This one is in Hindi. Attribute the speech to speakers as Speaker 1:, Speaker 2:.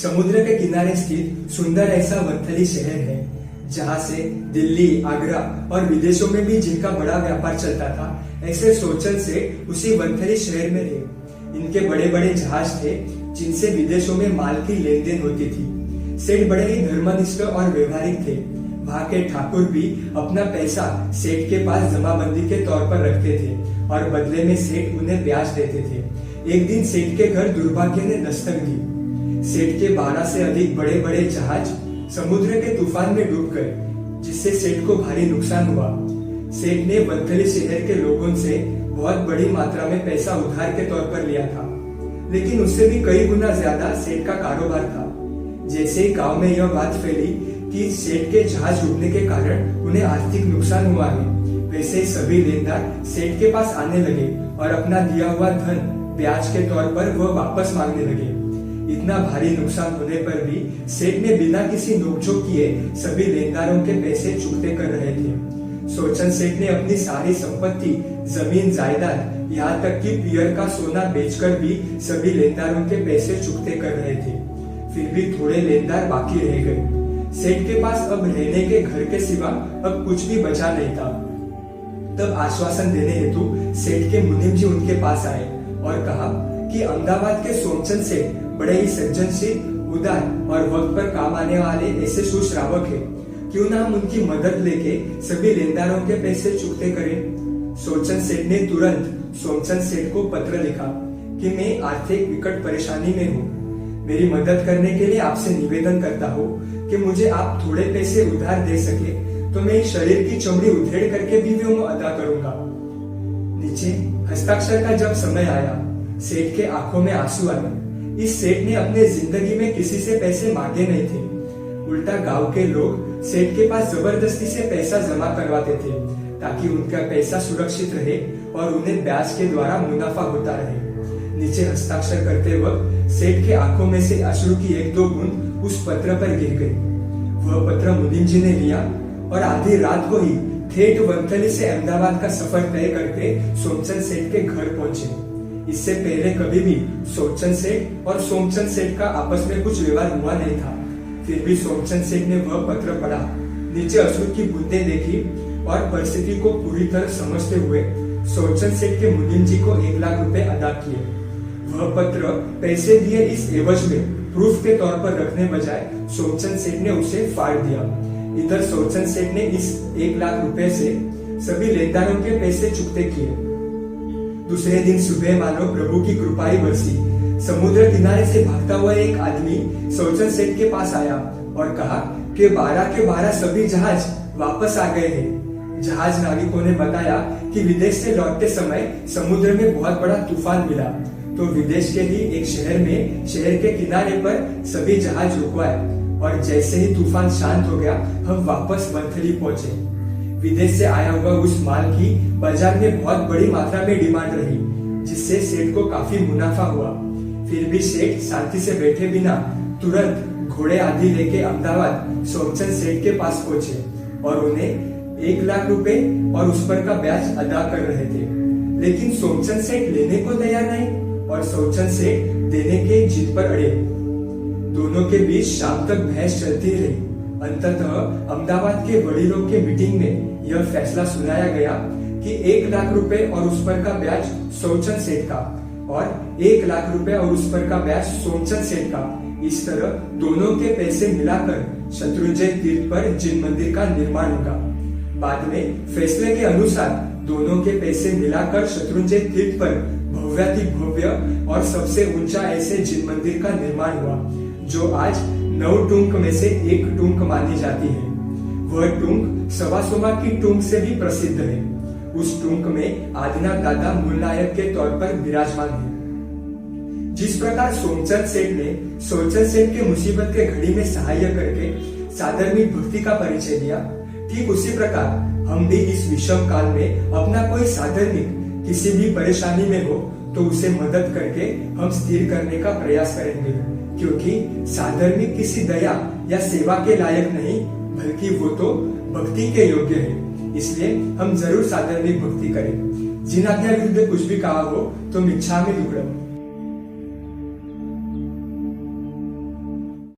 Speaker 1: समुद्र के किनारे स्थित सुंदर ऐसा वंथली शहर है जहाँ से दिल्ली, आगरा और विदेशों में भी जिनका बड़ा व्यापार चलता था, ऐसे सोचन सेठ उसी वंथली शहर में थे। इनके बड़े बड़े जहाज थे जिनसे विदेशों में माल की लेन देन होती थी। सेठ बड़े ही धर्मनिष्ठ और व्यवहारिक थे। वहाँ के ठाकुर भी अपना पैसा सेठ के पास जमाबंदी के तौर पर रखते थे और बदले में सेठ उन्हें ब्याज देते थे। एक दिन सेठ के घर दुर्भाग्य ने दस्तक दी। सेठ के 12 से अधिक बड़े बड़े जहाज समुद्र के तूफान में डूब गए, जिससे सेठ को भारी नुकसान हुआ। सेठ ने वंथली शहर के लोगों से बहुत बड़ी मात्रा में पैसा उधार के तौर पर लिया था, लेकिन उससे भी कई गुना ज्यादा सेठ का कारोबार था। जैसे ही गांव में यह बात फैली कि सेठ के जहाज डूबने के कारण उन्हें आर्थिक नुकसान हुआ है, वैसे ही सभी लेनदार सेठ के पास आने लगे और अपना दिया हुआ धन ब्याज के तौर पर वह वापस मांगने लगे। इतना भारी नुकसान होने पर भी सेठ ने बिना किसी नोकझोंक किए सभी लेनदारों के पैसे चुकते कर रहे थे। सोचन सेठ ने अपनी सारी संपत्ति, जमीन जायदाद, यहाँ तक कि पियर का सोना बेचकर भी सभी लेनदारों के पैसे चुकते कर रहे थे। फिर भी थोड़े लेनदार बाकी रह गए। सेठ के पास अब रहने के घर के सिवा अब कुछ भी बचा नहीं था। तब आश्वासन देने हेतु सेठ के मुनीम जी उनके पास आए और कहा कि अहमदाबाद के सोमचंद सेठ बड़े ही सज्जनशील, उदार और वक्त पर काम आने वाले ऐसे सुश्रावक है। क्यों ना हम उनकी मदद लेके सभी लेनदारों के पैसे चुकते करें। सोमचंद सेठ ने तुरंत सोमचंद सेठ को पत्र लिखा कि मैं आर्थिक विकट परेशानी में हूँ। मेरी मदद करने के लिए आपसे निवेदन करता हूँ कि मुझे आप थोड़े पैसे उधार दे सके तो मैं शरीर की चमड़ी उधेड़ करके भी वो अदा करूंगा। नीचे हस्ताक्षर का जब समय आया, सेठ के आंखों में आंसू आए। इस सेठ ने अपने जिंदगी में किसी से पैसे मांगे नहीं थे। उल्टा गांव के लोग सेठ के पास जबरदस्ती से पैसा जमा करवाते थे ताकि उनका पैसा सुरक्षित रहे और उन्हें ब्याज के द्वारा मुनाफा होता रहे। नीचे हस्ताक्षर करते वक्त सेठ के आंखों में से अश्रु की एक दो बूंद उस पत्र पर गिर गई। वह पत्र मुनीम जी ने लिया और आधी रात को ही ठेठ वंथली से अहमदाबाद का सफर तय करके सोमचंद सेठ के घर पहुंचे। इससे पहले कभी भी सोमचंद सेठ और सोमचंद सेठ का आपस में कुछ विवाद हुआ नहीं था। फिर भी सोमचंद सेठ ने वह पत्र पढ़ा, नीचे अश्रु की बूंदें देखी और परिस्थिति को पूरी तरह समझते हुए सोमचंद सेठ के मुनीम जी को 1 लाख रुपए अदा किए। वह पत्र पैसे दिए इस एवज में प्रूफ के तौर पर रखने बजाय सोमचंद सेठ ने उसे फाड़ दिया। इधर सोमचंद सेठ ने इस 1 लाख रुपए से सभी लेनदारों के पैसे चुकते किए। दूसरे दिन सुबह मानो प्रभु की कृपा ही बरसी। समुद्र किनारे से भागता हुआ एक आदमी सोमचंद सेठ के पास आया और कहा कि 12 के 12 सभी जहाज वापस आ गए हैं। जहाज नाविकों ने बताया कि विदेश से लौटते समय समुद्र में बहुत बड़ा तूफान मिला, तो विदेश के ही एक शहर में शहर के किनारे पर सभी जहाज रुकवाए और जैसे ही तूफान शांत हो गया हम वापस वंथली पहुंचे। विदेश से आया हुआ उस माल की बाजार में बहुत बड़ी मात्रा में डिमांड रही, जिससे सेठ को काफी मुनाफा हुआ। फिर भी सेठ शांति से बैठे बिना तुरंत घोड़े आदि लेके अहमदाबाद सोमचंद सेठ के पास पहुंचे और उन्हें 1 लाख रुपए और उस पर का ब्याज अदा कर रहे थे। लेकिन सोमचंद सेठ लेने को तैयार नहीं और सोमचंद सेठ देने के जिद पर अड़े। दोनों के बीच शाम तक बहस चलती रही। अंततः अहमदाबाद के वडीलों के मीटिंग में यह फैसला सुनाया गया कि 1 लाख रुपए और उस पर का ब्याज सोमचंद सेठ का और 1 लाख रुपए और उस पर का ब्याज सोमचंद सेठ का। इस तरह दोनों के पैसे मिलाकर शत्रुंजय तीर्थ पर जिन मंदिर का निर्माण होगा। बाद में फैसले के अनुसार दोनों के पैसे मिलाकर शत्रुंजय तीर्थ पर भव्याति भव्य और सबसे ऊंचा ऐसे जिन मंदिर का निर्माण हुआ, जो आज 9 टूंक में से एक टूंक मानी जाती है। वह टूंक सवासोमा की टूंक से भी प्रसिद्ध है। उस टूंक में आदिनाथ दादा मूलनायक के तौर पर विराजमान है। जिस प्रकार सोमचंद सेठ ने सोमचंद सेठ के मुसीबत के घड़ी में सहायता करके साधर्मिक भक्ति का परिचय दिया, ठीक उसी प्रकार हम भी इस विषम काल में अपना कोई साधर्मिक किसी भी परेशानी में हो तो उसे मदद करके हम स्थिर करने का प्रयास करेंगे, क्योंकि साधर्मिक किसी दया या सेवा के लायक नहीं, बल्कि वो तो भक्ति के योग्य है। इसलिए हम जरूर साधर्मिक भक्ति करें। जिन आज्ञा विरुद्ध कुछ भी कहा हो तो मिच्छामि दुक्कडम।